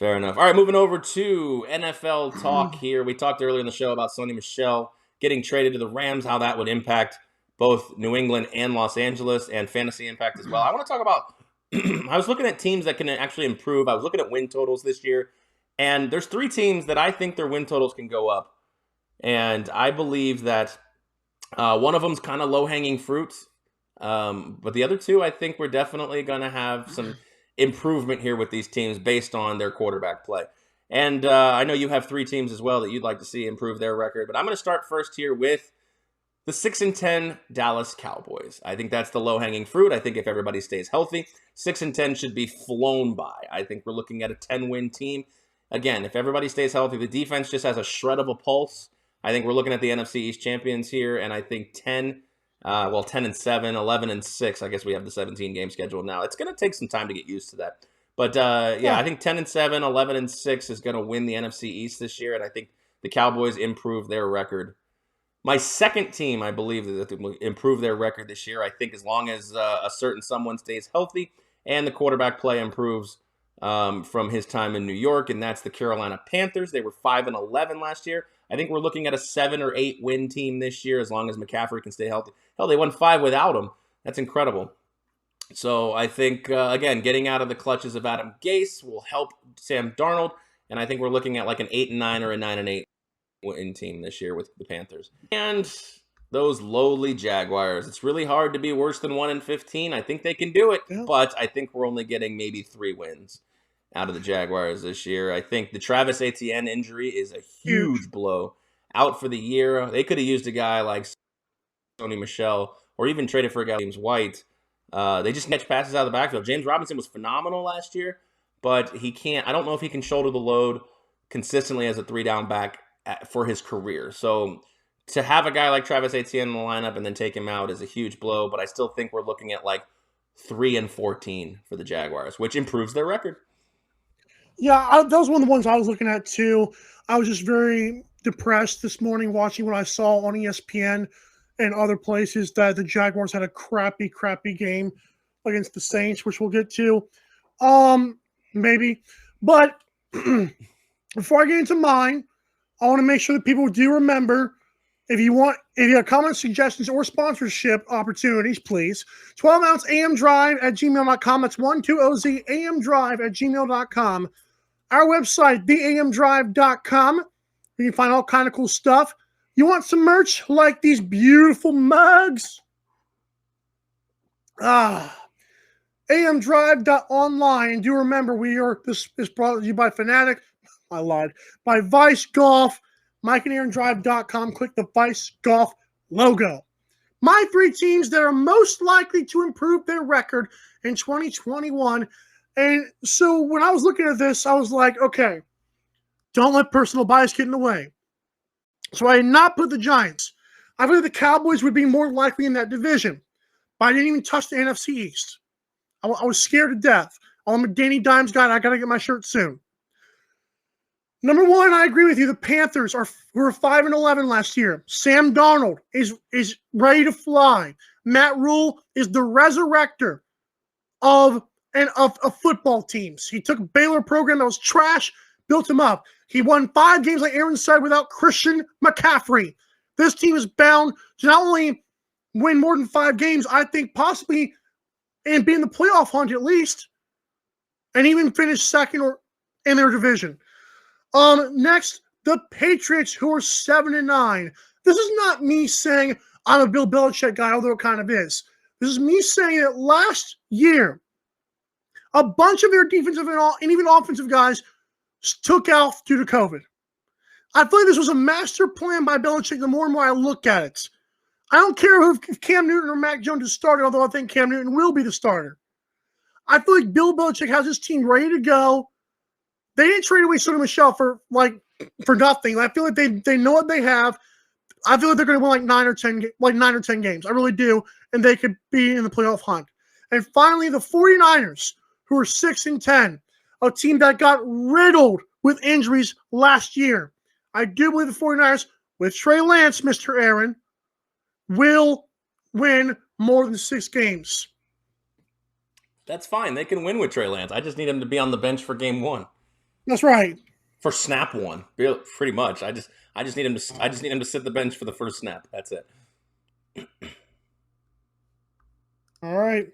Fair enough. All right, moving over to NFL talk here. We talked earlier in the show about Sony Michel getting traded to the Rams, how that would impact both New England and Los Angeles, and fantasy impact as well. I want to talk about I was looking at teams that can actually improve. I was looking at win totals this year, and there's 3 teams that I think their win totals can go up. And I believe that one of them's kind of low-hanging fruits, but the other 2, I think we're definitely going to have some improvement here with these teams based on their quarterback play. And I know you have 3 teams as well that you'd like to see improve their record, but I'm going to start first here with the 6-10 Dallas Cowboys. I think that's the low-hanging fruit. I think if everybody stays healthy, 6-10 should be flown by. I think we're looking at a 10-win team. Again, if everybody stays healthy, the defense just has a shred of a pulse. I think we're looking at the NFC East champions here, and I think 10-7, 11-6. I guess we have the 17-game schedule now. It's going to take some time to get used to that. But, I think 10-7, 11-6 is going to win the NFC East this year, and I think the Cowboys improve their record. My second team, I believe, that will improve their record this year. I think as long as a certain someone stays healthy and the quarterback play improves from his time in New York, and that's the Carolina Panthers. They were 5-11 last year. I think we're looking at a 7 or 8 win team this year as long as McCaffrey can stay healthy. Hell, they won 5 without him. That's incredible. So I think, again, getting out of the clutches of Adam Gase will help Sam Darnold, and I think we're looking at like an 8-9 or a 9-8 win team this year with the Panthers. And those lowly Jaguars. It's really hard to be worse than 1-15. I think they can do it, but I think we're only getting maybe 3 wins out of the Jaguars this year. I think the Travis Etienne injury is a huge blow. Out for the year. They could have used a guy like Sony Michel or even traded for a guy like James White. They just catch passes out of the backfield. James Robinson was phenomenal last year, but he can't. I don't know if he can shoulder the load consistently as a 3-down back for his career. So to have a guy like Travis Etienne in the lineup and then take him out is a huge blow, but I still think we're looking at like 3-14 for the Jaguars, which improves their record. Yeah, that was one of the ones I was looking at too. I was just very depressed this morning watching what I saw on ESPN and other places that the Jaguars had a crappy game against the Saints, which we'll get to. Maybe. But before I get into mine, I want to make sure that people do remember, if you have comment suggestions or sponsorship opportunities, please, 12-ounce amdrive@gmail.com. That's 12OZ-AMDrive@gmail.com. Our website, theamdrive.com. You can find all kind of cool stuff. You want some merch like these beautiful mugs? amdrive.online. And do remember, this is brought to you by Fanatic. I lied. By Vice Golf. MikeandAaronDrive.com. Click the Vice Golf logo. My 3 teams that are most likely to improve their record in 2021. And so when I was looking at this, I was like, okay, don't let personal bias get in the way. So I did not put the Giants. I believe the Cowboys would be more likely in that division. But I didn't even touch the NFC East. I was scared to death. I'm a Danny Dimes guy, and I got to get my shirt soon. Number 1, I agree with you. The Panthers were 5-11 last year. Sam Darnold is ready to fly. Matt Rule is the resurrector of football teams. He took a Baylor program that was trash, built him up. He won 5 games, like Aaron said, without Christian McCaffrey. This team is bound to not only win more than 5 games, I think possibly, and be in the playoff hunt at least, and even finish second or in their division. Next, the Patriots, who are 7-9. This is not me saying I'm a Bill Belichick guy, although it kind of is. This is me saying that last year, a bunch of their defensive and even offensive guys took out due to COVID. I feel like this was a master plan by Belichick the more and more I look at it. I don't care if Cam Newton or Mac Jones is starting, although I think Cam Newton will be the starter. I feel like Bill Belichick has his team ready to go. They didn't trade away Sony Michel for nothing. I feel like they know what they have. I feel like they're going to win like 9 or 10 games. I really do, and they could be in the playoff hunt. And finally, the 49ers, who are 6-10, a team that got riddled with injuries last year. I do believe the 49ers, with Trey Lance, Mr. Aaron, will win more than 6 games. That's fine. They can win with Trey Lance. I just need him to be on the bench for game 1. That's right. For snap one, pretty much. I just need him to sit the bench for the first snap. That's it. All right.